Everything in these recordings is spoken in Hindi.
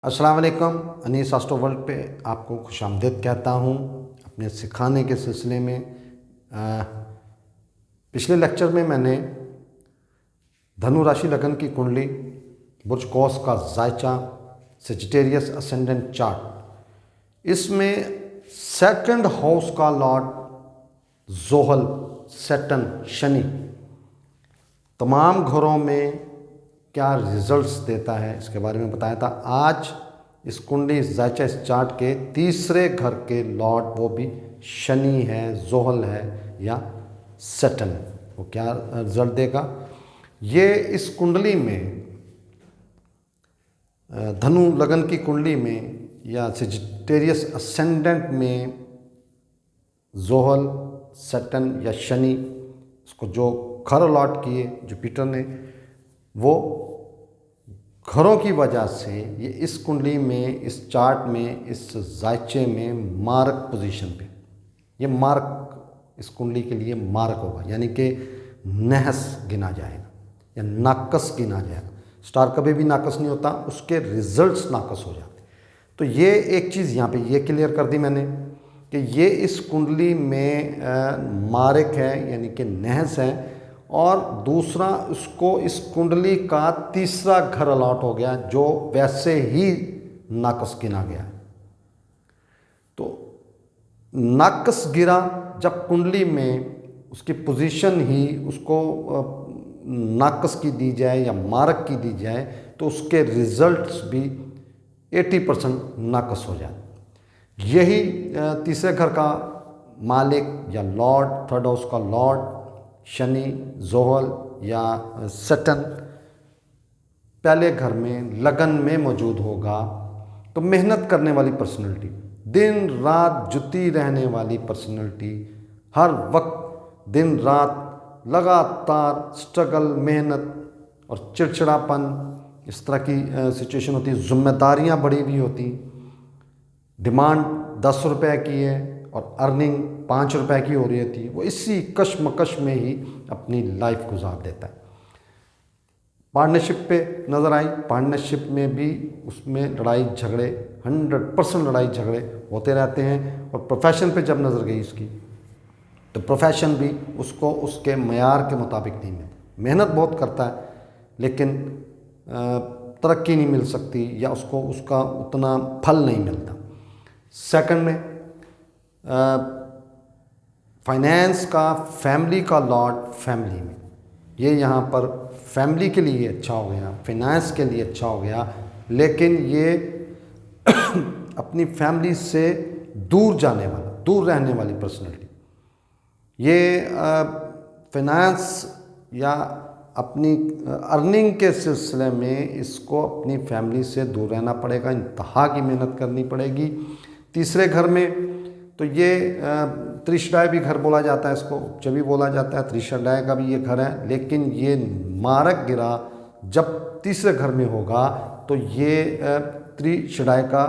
अस्सलाम वालेकुम। अनीस एस्ट्रो वर्ल्ड पे आपको खुशामदीद कहता हूँ अपने सिखाने के सिलसिले में। पिछले लेक्चर में मैंने धनु राशि लगन की कुंडली, बुर्ज कौस का जायचा, सेजिटेरियस असेंडेंट चार्ट, इसमें सेकंड हाउस का लॉर्ड जोहल, सैटर्न, शनि तमाम घरों में क्या रिजल्ट्स देता है इसके बारे में बताया था। आज इस कुंडली, इस जायचा, इस चार्ट के तीसरे घर के लॉर्ड, वो भी शनि है, जोहल है या सैटर्न, वो क्या रिजल्ट देगा। ये इस कुंडली में, धनु लगन की कुंडली में या सेजिटेरियस असेंडेंट में जोहल, सैटर्न या शनि, उसको जो घर अलॉट किए जुपिटर ने, वो घरों की वजह से ये इस कुंडली में, इस चार्ट में, इस जायचे में मार्क पोजीशन पे, ये मार्क इस कुंडली के लिए मार्क होगा, यानी कि नहस गिना जाएगा या नाकस गिना जाएगा। स्टार कभी भी नाकस नहीं होता, उसके रिजल्ट्स नाकस हो जाते। तो ये एक चीज़ यहाँ पे ये क्लियर कर दी मैंने कि ये इस कुंडली में मार्क है, यानी कि नहस है। और दूसरा, उसको इस कुंडली का तीसरा घर अलॉट हो गया जो वैसे ही नाकस गिना गया है। तो नाकस गिरा जब कुंडली में उसकी पोजीशन ही उसको नाकस की दी जाए या मारक की दी जाए तो उसके रिजल्ट्स भी 80% नाकस हो जाए। यही तीसरे घर का मालिक या लॉर्ड, थर्ड हाउस का लॉर्ड शनि, जोहल या सैटर्न पहले घर में लगन में मौजूद होगा तो मेहनत करने वाली पर्सनैलिटी, दिन रात जुटी रहने वाली पर्सनैलिटी, हर वक्त दिन रात लगातार स्ट्रगल, मेहनत और चिड़चिड़ापन, इस तरह की सिचुएशन होती। जिम्मेदारियां बढ़ी हुई होती, डिमांड 10 रुपए की है और अर्निंग 5 रुपए की हो रही थी, वो इसी कशमकश में ही अपनी लाइफ गुजार देता है। पार्टनरशिप पे नज़र आई, पार्टनरशिप में भी उसमें लड़ाई झगड़े, 100% लड़ाई झगड़े होते रहते हैं। और प्रोफेशन पे जब नज़र गई इसकी, तो प्रोफेशन भी उसको उसके मयार के मुताबिक नहीं मिलता। मेहनत बहुत करता है लेकिन तरक्की नहीं मिल सकती या उसको उसका उतना फल नहीं मिलता। सेकंड में फाइनेंस का, फैमिली का लॉर्ड फैमिली में, ये यहाँ पर फैमिली के लिए अच्छा हो गया, फाइनेंस के लिए अच्छा हो गया, लेकिन ये अपनी फैमिली से दूर जाने वाला, दूर रहने वाली पर्सनैलिटी, ये फाइनेंस या अपनी अर्निंग के सिलसिले में इसको अपनी फैमिली से दूर रहना पड़ेगा, इंतहा की मेहनत करनी पड़ेगी। तीसरे घर में तो ये त्रिशडाय भी घर बोला जाता है, इसको उच्च भी बोला जाता है, त्रिशडाय का भी ये घर है। लेकिन ये मारक गिरा जब तीसरे घर में होगा तो ये त्रिशडाय का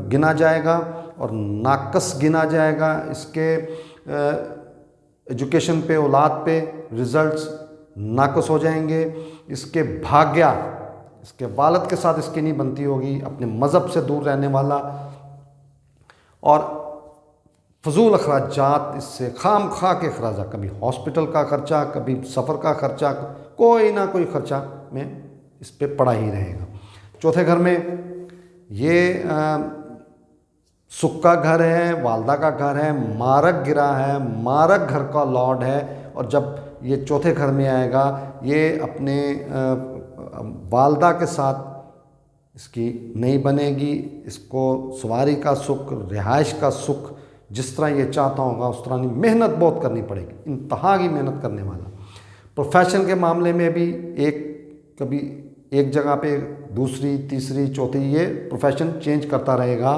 गिना जाएगा और नाकस गिना जाएगा। इसके एजुकेशन पे, औलाद पे रिजल्ट्स नाकस हो जाएंगे। इसके भाग्या, इसके वालद के साथ इसकी नहीं बनती होगी, अपने मज़हब से दूर रहने वाला, और फजूल अखराजात, इससे खाम खा के अखराजा, कभी हॉस्पिटल का खर्चा, कभी सफ़र का खर्चा, कोई ना कोई खर्चा में इस पे पड़ा ही रहेगा। चौथे घर में ये सुख का घर है, वालदा का घर है, मारक गिरा है, मारक घर का लॉर्ड है। और जब ये चौथे घर में आएगा, ये अपने वालदा के साथ इसकी नहीं बनेगी। इसको सवारी का सुख, रिहाइश का सुख जिस तरह ये चाहता होगा उस तरह नहीं, मेहनत बहुत करनी पड़ेगी, इंतहा की मेहनत करने वाला। प्रोफेशन के मामले में भी कभी एक जगह पे दूसरी, तीसरी, चौथी, ये प्रोफेशन चेंज करता रहेगा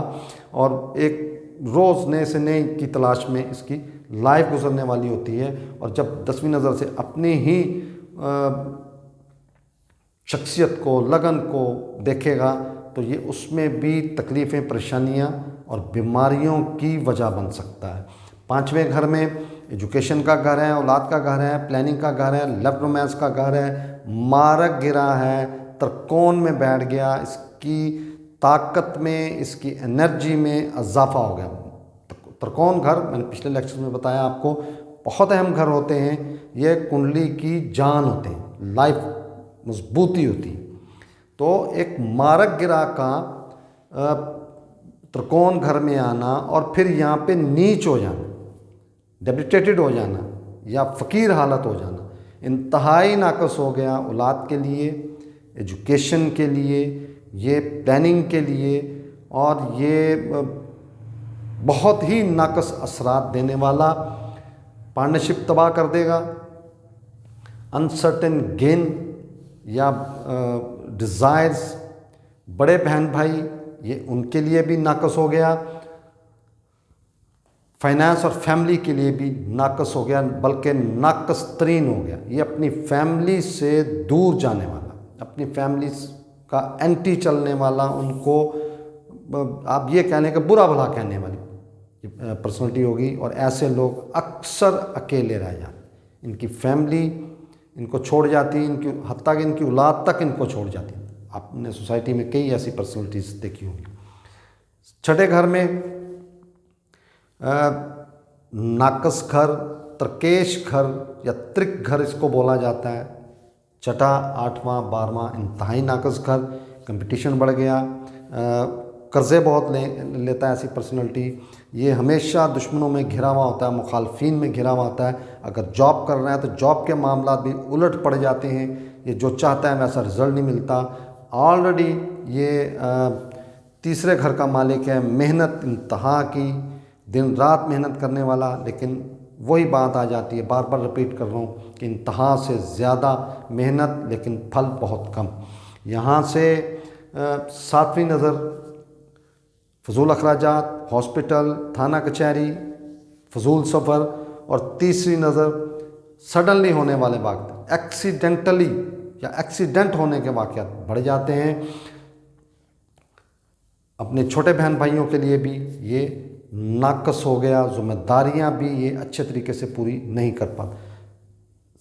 और एक रोज़ नए से नए की तलाश में इसकी लाइफ गुजरने वाली होती है। और जब 10वीं नज़र से अपनी ही शख्सियत को, लगन को देखेगा तो ये उसमें भी तकलीफ़ें, परेशानियाँ और बीमारियों की वजह बन सकता है। पांचवें घर में एजुकेशन का घर है, औलाद का घर है, प्लानिंग का घर है, लव रोमांस का घर है, मारक गिरा है, त्रिकोण में बैठ गया, इसकी ताकत में, इसकी एनर्जी में इजाफा हो गया। त्रिकोण घर, मैंने पिछले लेक्चर में बताया आपको, बहुत अहम घर होते हैं। ये कुंडली की जान होते हैं, लाइफ मजबूती होती है। तो एक मारक गिरा का त्रिकोण घर में आना और फिर यहाँ पे नीच हो जाना, डेबिलिटेटेड हो जाना या फ़कीर हालत हो जाना, इंतहाई नाकस हो गया औलाद के लिए, एजुकेशन के लिए, ये प्लानिंग के लिए, और ये बहुत ही नाकस असरात देने वाला, पार्टनरशिप तबाह कर देगा। अनसर्टेन गेन या डिज़ायर्स, बड़े बहन भाई, ये उनके लिए भी नाकस हो गया। फाइनेंस और फैमिली के लिए भी नाकस हो गया, बल्कि नाकस तरीन हो गया। ये अपनी फैमिली से दूर जाने वाला, अपनी फैमिली का एंटी चलने वाला, उनको आप ये कहने का बुरा भला कहने वाली पर्सनैलिटी होगी। और ऐसे लोग अक्सर अकेले रह जाते, इनकी फैमिली इनको छोड़ जाती, इनकी हत्ता कि इनकी औलाद तक इनको छोड़ जाती। आपने सोसाइटी में कई ऐसी पर्सनैलिटीज़ देखी होंगी। छठे घर में नाकस घर, त्रकेश घर या त्रिक घर इसको बोला जाता है। छठा, आठवां, 12वां इंतहाई नाकस घर। कंपटीशन बढ़ गया, कर्ज़े बहुत लेता है ऐसी पर्सनैलिटी। ये हमेशा दुश्मनों में घिरा हुआ होता है, मुखालफिन में घिरा हुआ होता है। अगर जॉब कर रहा है तो जॉब के मामला भी उलट पड़ जाते हैं, ये जो चाहता है वैसा रिज़ल्ट नहीं मिलता। ऑलरेडी ये तीसरे घर का मालिक है, मेहनत इंतहा की, दिन रात मेहनत करने वाला, लेकिन वही बात आ जाती है, बार बार रिपीट कर रहा हूँ कि इंतहा से ज़्यादा मेहनत लेकिन फल बहुत कम। यहाँ से सातवीं नज़र फजूल अखराजात, हॉस्पिटल, थाना कचहरी, फजूल सफ़र। और तीसरी नज़र सडनली होने वाले वाक़, एक्सीडेंटली या एक्सीडेंट होने के वाक़यात बढ़ जाते हैं। अपने छोटे बहन भाइयों के लिए भी ये नाकस हो गया, जिम्मेदारियां भी ये अच्छे तरीके से पूरी नहीं कर पाते।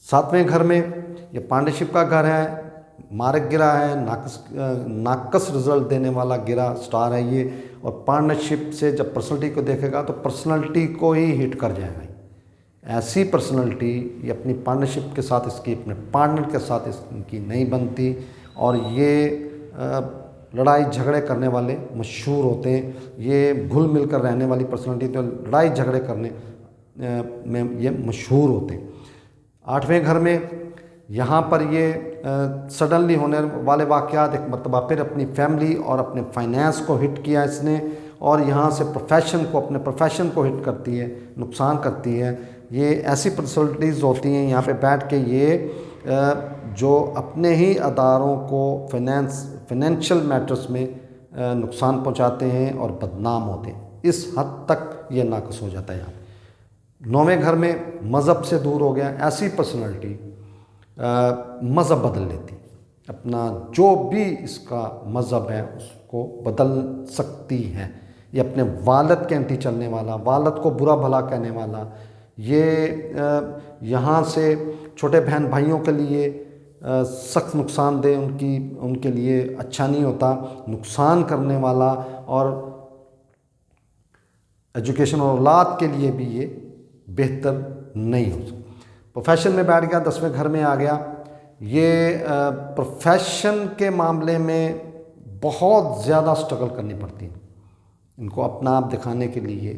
सातवें घर में ये पार्टनरशिप का घर है, मारक गिरा है, नाकस रिजल्ट देने वाला गिरा स्टार है ये। और पार्टनरशिप से जब पर्सनैलिटी को देखेगा तो पर्सनैलिटी को ही हिट कर जाएगा। ऐसी पर्सनैलिटी ये अपनी पार्टनरशिप के साथ, इसकी अपने पार्टनर के साथ इसकी नहीं बनती, और ये लड़ाई झगड़े करने वाले मशहूर होते हैं। ये घुल मिल कर रहने वाली पर्सनैलिटी तो लड़ाई झगड़े करने में ये मशहूर होते हैं। आठवें घर में यहाँ पर ये सडनली होने वाले वाक़यात, एक मरतबा फिर अपनी फैमिली और अपने फाइनेंस को हिट किया इसने, और यहाँ से प्रोफेशन को, अपने प्रोफेशन को हिट करती है, नुकसान करती है। ये ऐसी पर्सनैलिटीज़ होती हैं यहाँ पे बैठ के ये जो अपने ही अदारों को फाइनेंशियल मैटर्स में नुकसान पहुँचाते हैं और बदनाम होते हैं। इस हद तक ये नाकस हो जाता है यहाँ पे। नौवें घर में मज़हब से दूर हो गया। ऐसी पर्सनैलिटी मज़हब बदल लेती, अपना जो भी इसका मज़हब है उसको बदल सकती है। ये अपने वालिद के एंटी चलने वाला, वालिद को बुरा भला कहने वाला, ये यहाँ से छोटे बहन भाइयों के लिए सख्त नुकसानदेह, उनके लिए अच्छा नहीं होता, नुकसान करने वाला, और एजुकेशन और औलाद के लिए भी ये बेहतर नहीं हो सकता। प्रोफेशन में बैठ गया, 10वें घर में आ गया। ये प्रोफेशन के मामले में बहुत ज़्यादा स्ट्रगल करनी पड़ती है इनको अपना आप दिखाने के लिए।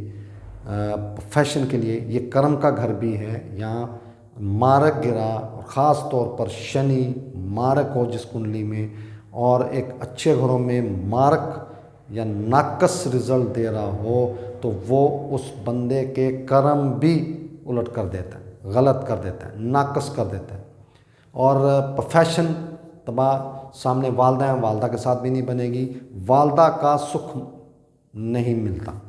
प्रोफेशन के लिए ये कर्म का घर भी है। यहाँ मारक गिरा, और ख़ास तौर पर शनि मारक हो जिस कुंडली में, और एक अच्छे घरों में मारक या नाकस रिजल्ट दे रहा हो, तो वो उस बंदे के कर्म भी उलट कर देता है, गलत कर देता है, नाकस कर देता है। और प्रोफेशन तबाह, सामने वालदा है, वालदा के साथ भी नहीं बनेगी, वालदा का सुख नहीं मिलता,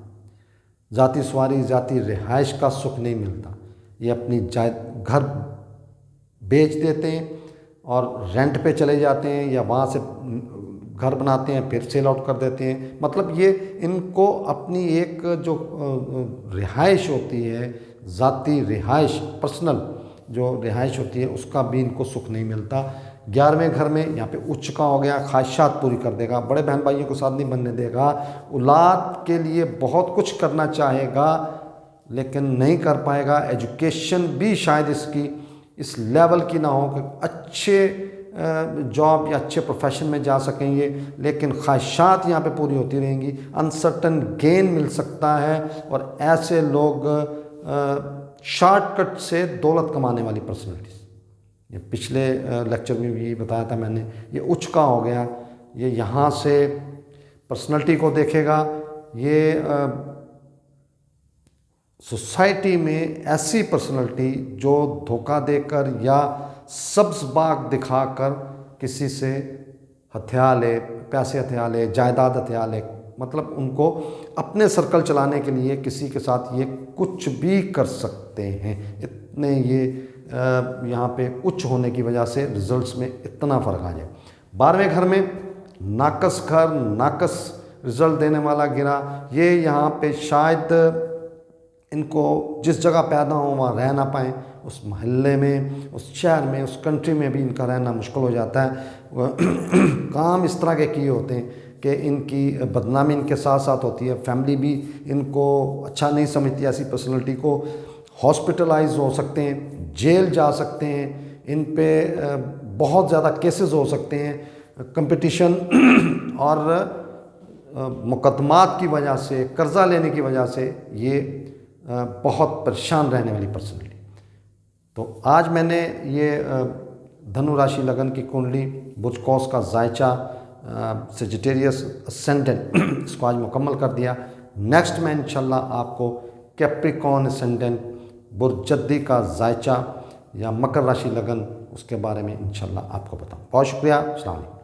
ज़ाती सवारी, ज़ाती रिहाइश का सुख नहीं मिलता। ये अपनी घर बेच देते हैं और रेंट पे चले जाते हैं, या वहाँ से घर बनाते हैं फिर सेल आउट कर देते हैं। मतलब ये इनको अपनी एक जो रिहाइश होती है, ज़ाती रिहाइश, पर्सनल जो रिहाइश होती है, उसका भी इनको सुख नहीं मिलता। 11वें घर में यहाँ पे उच्च का हो गया, ख्वाहिशात पूरी कर देगा, बड़े बहन भाइयों को साथ नहीं बनने देगा, औलाद के लिए बहुत कुछ करना चाहेगा लेकिन नहीं कर पाएगा। एजुकेशन भी शायद इसकी इस लेवल की ना हो कि अच्छे जॉब या अच्छे प्रोफेशन में जा सकेंगे, लेकिन ख्वाहिशात यहाँ पे पूरी होती रहेंगी। अनसर्टन गेन मिल सकता है और ऐसे लोग शॉर्टकट से दौलत कमाने वाली पर्सनैलिटीज़, ये पिछले लेक्चर में भी बताया था मैंने। ये उच्च का हो गया, ये यहाँ से पर्सनैलिटी को देखेगा। ये सोसाइटी में ऐसी पर्सनैलिटी जो धोखा देकर या सब्ज़ बाग दिखाकर किसी से हथिया ले, पैसे हथिया ले, जायदाद हथिया ले, मतलब उनको अपने सर्कल चलाने के लिए किसी के साथ ये कुछ भी कर सकते हैं। इतने ये यहाँ पे उच्च होने की वजह से रिजल्ट्स में इतना फ़र्क आ जाए। 12वें घर में नाकस घर, नाकस रिज़ल्ट देने वाला गिरा, ये यहाँ पे शायद इनको जिस जगह पैदा हो वहाँ रह ना पाएँ, उस मोहल्ले में, उस शहर में, उस कंट्री में भी इनका रहना मुश्किल हो जाता है। काम इस तरह के किए होते हैं कि इनकी बदनामी इनके साथ साथ होती है, फैमिली भी इनको अच्छा नहीं समझती। ऐसी पर्सनैलिटी को हॉस्पिटलाइज हो सकते हैं, जेल जा सकते हैं, इन पे बहुत ज़्यादा केसेस हो सकते हैं। कंपटीशन और मुकदमात की वजह से, कर्जा लेने की वजह से ये बहुत परेशान रहने वाली पर्सनैलिटी। तो आज मैंने ये धनु राशि लगन की कुंडली, बुर्ज कौस का जायचा, सेजिटेरियस असेंडेंट इसको आज मुकम्मल कर दिया। नेक्स्ट में इंशाल्लाह आपको कैप्रिकॉर्न असेंडेंट, बुर्ज जद्दी का जायचा या मकर राशि लगन, उसके बारे में इंशाल्लाह आपको बताऊँ। बहुत शुक्रिया। अस्सलाम वालेकुम।